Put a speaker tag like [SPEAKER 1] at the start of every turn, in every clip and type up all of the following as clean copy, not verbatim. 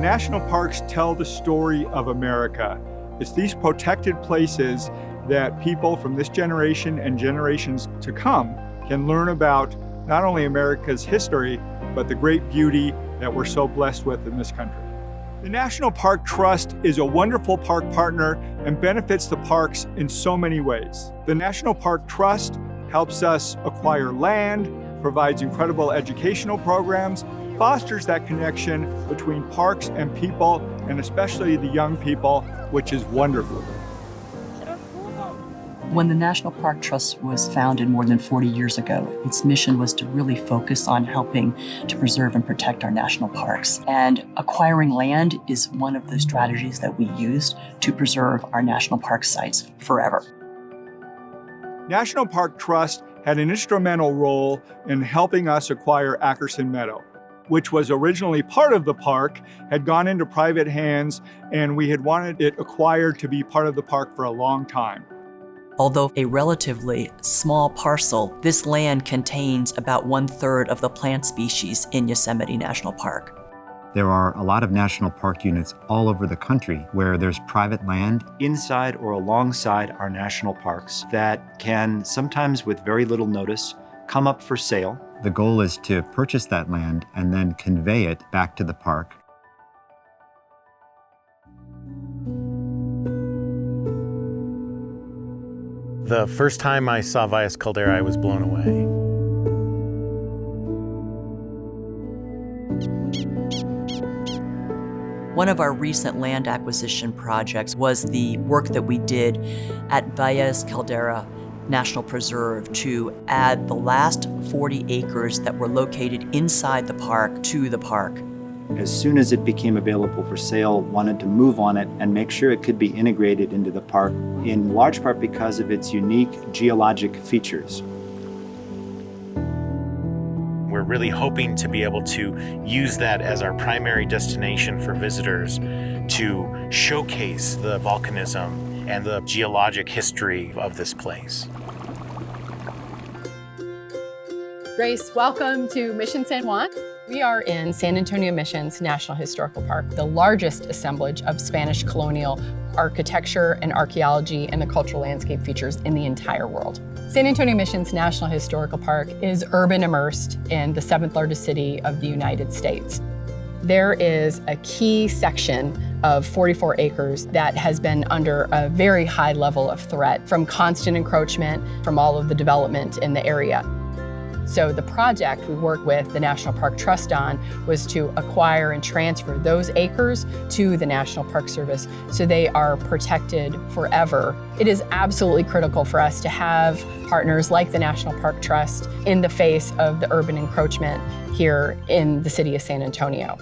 [SPEAKER 1] The national parks tell the story of America. It's these protected places that people from this generation and generations to come can learn about not only America's history, but the great beauty that we're so blessed with in this country. The National Park Trust is a wonderful park partner and benefits the parks in so many ways. The National Park Trust helps us acquire land, provides incredible educational programs, fosters that connection between parks and people, and especially the young people, which is wonderful.
[SPEAKER 2] When the National Park Trust was founded more than 40 years ago, its mission was to really focus on helping to preserve and protect our national parks. And acquiring land is one of the strategies that we used to preserve our national park sites forever.
[SPEAKER 1] National Park Trust had an instrumental role in helping us acquire Ackerson Meadow, which was originally part of the park, had gone into private hands, and we had wanted it acquired to be part of the park for a long time.
[SPEAKER 2] Although a relatively small parcel, this land contains about 1/3 of the plant species in Yosemite National Park.
[SPEAKER 3] There are a lot of national park units all over the country where there's private land
[SPEAKER 4] inside or alongside our national parks that can sometimes, with very little notice, come up for sale.
[SPEAKER 3] The goal is to purchase that land and then convey it back to the park.
[SPEAKER 5] The first time I saw Valles Caldera, I was blown away.
[SPEAKER 2] One of our recent land acquisition projects was the work that we did at Valles Caldera National Preserve to add the last 40 acres that were located inside the park to the park.
[SPEAKER 4] As soon as it became available for sale, wanted to move on it and make sure it could be integrated into the park, in large part because of its unique geologic features.
[SPEAKER 5] We're really hoping to be able to use that as our primary destination for visitors to showcase the volcanism and the geologic history of this place.
[SPEAKER 6] Grace, welcome to Mission San Juan. We are in San Antonio Mission's National Historical Park, the largest assemblage of Spanish colonial architecture and archaeology and the cultural landscape features in the entire world. San Antonio Mission's National Historical Park is urban immersed in the 7th largest city of the United States. There is a key section of 44 acres that has been under a very high level of threat from constant encroachment from all of the development in the area. So the project we worked with the National Park Trust on was to acquire and transfer those acres to the National Park Service so they are protected forever. It is absolutely critical for us to have partners like the National Park Trust in the face of the urban encroachment here in the city of San Antonio.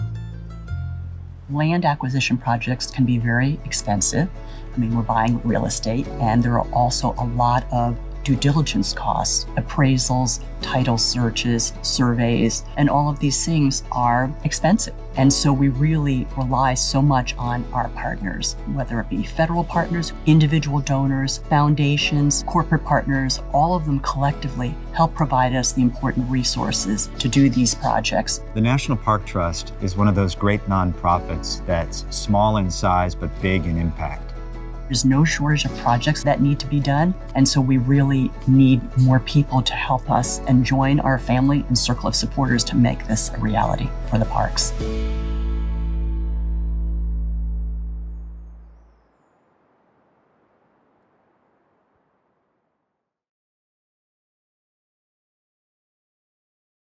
[SPEAKER 2] Land acquisition projects can be very expensive. I mean, we're buying real estate, and there are also a lot of due diligence costs, appraisals, title searches, surveys, and all of these things are expensive. And so we really rely so much on our partners, whether it be federal partners, individual donors, foundations, corporate partners, all of them collectively help provide us the important resources to do these projects.
[SPEAKER 3] The National Park Trust is one of those great nonprofits that's small in size but big in impact.
[SPEAKER 2] There's no shortage of projects that need to be done, and so we really need more people to help us and join our family and circle of supporters to make this a reality for the parks.